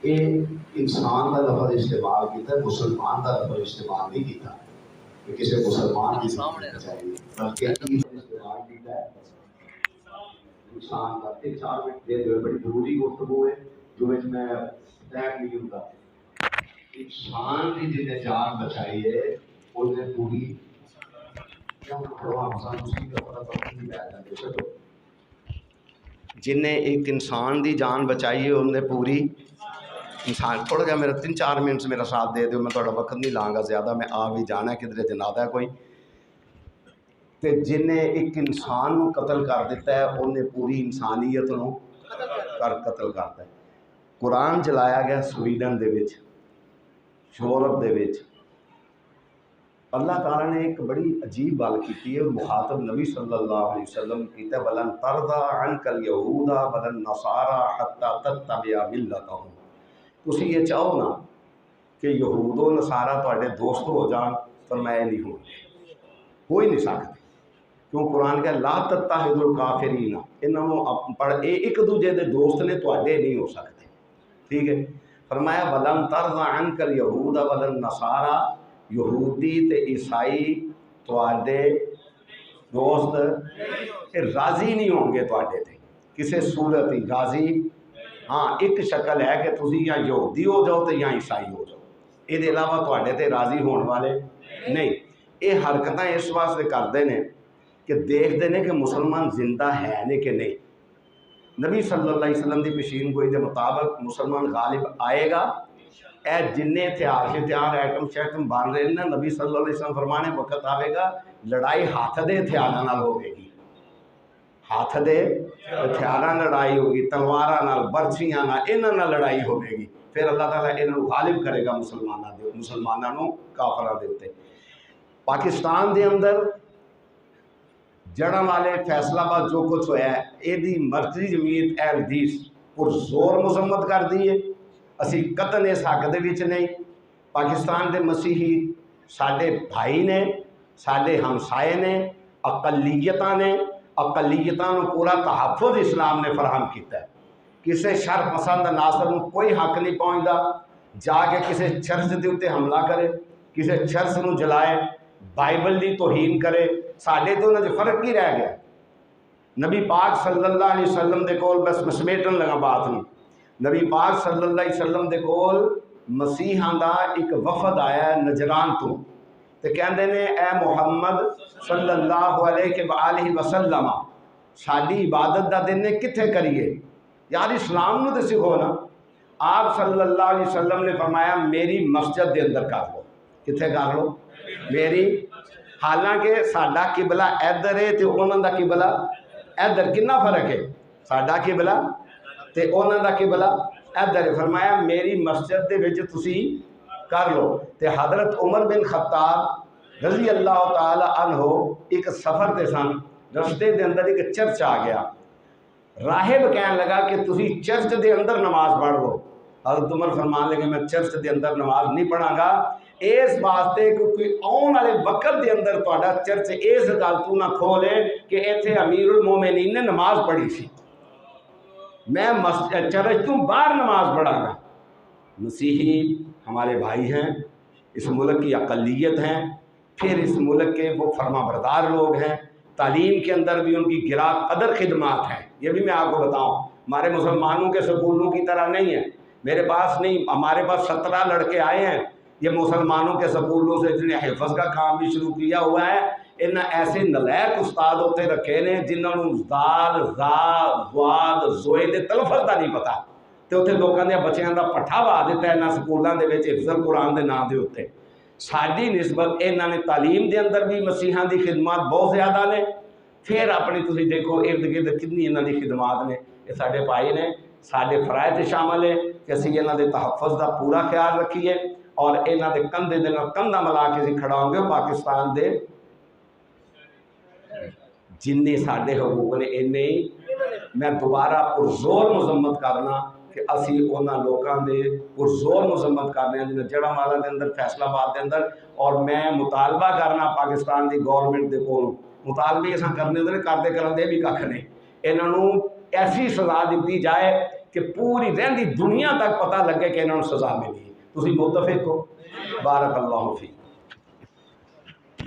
ये इंसान का लफज इस्तेमाल किया, मुसलमान का लफज इस्तेमाल नहीं किया कि किसी मुसलमान की जिंदगी चाहिए, बल्कि इस्तेमाल किया है इंसान का। 4 मिनट दे दो, बड़ी जरूरी गुफ्तगू है जो मैं टाइम नहीं होता। इंसान की जिन्हें जान बचाई है उन्हें पूरी जिन्हें एक इंसान की जान बचाई है उन्हें पूरी इंसान। थोड़ा जहा मेरा 3-4 मिनट मेरा साथ दे दो, मैं थोड़ा वक्त नहीं लाँगा ज़्यादा, मैं आ भी जाना किधरे जनादा कोई। तो जिन्हें एक इंसान को कतल कर दिता है उन्हें पूरी इंसानियत को कतल करता है। कुरान चलाया गया स्वीडन दे विच, यूरोप दे विच। अल्लाह ताला ने एक बड़ी अजीब गल की है, मुखातब नबी सल्लल्लाहु अलैहि वसल्लम कीता, वलन तरदा अनकल यहूदा वलन नसारा हत्ता तत्तबिया मिल्लतहुम। तुसी ये चाहो ना कि यहूदो नसारा तुहाडे दोस्त हो जान, फरमाया नहीं हो ही नहीं सकते। क्यों? कुरान कह ला तत्ताहिदुल काफिरीना, इन्होंने पर एक दूजे के दोस्त ने तुहाडे नहीं हो सकते। ठीक है, फरमाया वलन तरदा अनकल यहूदा वलन नसारा, यहूदी ते ईसाई तुहाडे दोस्त राजी नहीं होंगे तुहाडे ते किसी सूरत ही राजी। हाँ, एक शक्ल है कि तुसी या यहूदी हो जाओ तो या ईसाई हो जाओ, ये अलावा तुहाडे ते राजी होने वाले नहीं। ये हरकत इस वास्ते करते हैं कि देखते हैं कि मुसलमान जिंदा है ने कि नहीं। नबी सल्लल्लाहु अलैहि वसल्लम की पेशीन गोई के मुताबिक मुसलमान गालिब आएगा। ए जिन्ने हथियार एटम शैटम बन रहे हैं ना, नबी सल्लल्लाहु अलैहि वसल्लम फरमाने वक्त आएगा लड़ाई हाथ के हथियारों नाल होगी, हाथ के हथियारों लड़ाई होगी, तलवारों नाल, बरछियां नाल, इन्हां नाल लड़ाई होगी। फिर अल्लाह ताला इन्हों गालिब करेगा मुसलमानों काफरां दे उत्ते। पाकिस्तान के अंदर जड़ा वाले फैसलाबाद जो कुछ होया है, यदी मर्जी जमीयत अहल हदीस पुरजोर मजम्मत कर दी है। असी कतन इस हक दे विच नहीं। पाकिस्तान के मसीही साडे भाई ने, साडे हमसाए ने, अकलीयतां ने, अकलीयतां नूं पूरा तहफ़ुज़ इस्लाम ने फराहम किया है। किसी शर पसंद नासर नूं कोई हक नहीं पहुँचता जाके किसी चर्च के उत्ते हमला करे, किसी चर्च नूं जलाए, बाइबल की तोहीन करे। साडे तो उन्हें फर्क ही रह गया। नबी पाक सल्लल्लाहु अलैहि वसल्लम दे कोल, बस मैं समेटन लगा बात नूं, नबी पाक सल्लल्लाहु अलैहि वसल्लम दे कोल मसीहां दा एक वफद आया नजरान तो कहते ने ए मुहम्मद सल्लल्लाहु अलैहि वसल्लम साडी इबादत दा दिन ने कित्थे करिए यार, इस्लाम नूं ते सिखो ना। आप सल्लल्लाहु अलैहि वसल्लम ने फरमाया मेरी मस्जिद के अंदर कर लो। कित्थे कर लो? मेरी। हालांकि साडा किबला इधर है तो उन्हों का किबला इधर, कितना फर्क है? साडा किबला तो उन्हों का किबला इधर है। फरमाया मेरी मस्जिद के विच तुसी कर लो। तो हज़रत उमर बिन खत्ताब रज़ी अल्लाह तआला अन्हो एक सफ़र ते सन, रस्ते के अंदर एक चर्च आ गया। राहिब कहने लगा कि तुसी चर्च के अंदर नमाज पढ़ लो। हज़रत उमर फरमान लगे मैं चर्च के अंदर नमाज नहीं पढ़ांगा, इस वास्ते क्योंकि आने वाले वक्त के अंदर तुहाडा चर्च इस गल तू ना खोले कि इत्थे अमीरुल मोमिनीन ने नमाज पढ़ी सी, मैं चर्च तू बाहर नमाज पढ़ांगा। मसीही हमारे भाई हैं, इस मुल्क की अकलियत हैं, फिर इस मुल्क के वो फरमाबरदार लोग हैं, तालीम के अंदर भी उनकी गिरा कदर खिदमात हैं। ये भी मैं आपको बताऊँ, हमारे मुसलमानों के स्कूलों की तरह नहीं है। मेरे पास नहीं, हमारे पास 17 लड़के आए हैं, ये मुसलमानों के स्कूलों से जिन्हें हिफ्ज़ का काम भी शुरू किया हुआ है। इन ऐसे नलैक उस्ताद होते रखे ने जिन्होंने दाल ज़ाद ज़ोए के तलफज़ का नहीं पता, तो उत्थे लोगों के बच्चों का पट्ठा पा दिता इन्होंने स्कूलों के हिफ्ज़ुल कुरान के नाम के उत्ते। साडी निस्बत इन्होंने तालीम के अंदर भी मसीहां की खिदमत बहुत ज़्यादा ने। फिर अपनी तुसीं देखो इर्द गिर्द कितनी इन्हों की खिदमत ने। ये साडे भाई ने, साडे फरायज शामिल है कि असीं इन्हां दे तहफ़्फ़ुज़ का पूरा ख्याल रखीए और इन्हां दे कंधे दे नाल कंधा मिला के असीं खड़ा होंगे। पाकिस्तान दे जिन्ने साडे हकूक ने इन्ने ही मैं दोबारा पुरजोर मजम्मत करना कि असी उन्होंने लोगों के पुरजोर मजम्मत करने जिन्हें जड़ावाला के अंदर, फैसलाबाद के अंदर। और मैं मुतालबा करना पाकिस्तान की गौरमेंट के कोलों, मुतालबे असां करने होंदे ने, करते करांदे भी कख नहीं, इन्हों ऐसी सज़ा दी जाए कि पूरी रहिंदी दुनिया तक पता लगे कि इन्होंने सज़ा मिली। तुसीं मुतफिक हो? बारक अल्लाह फीक।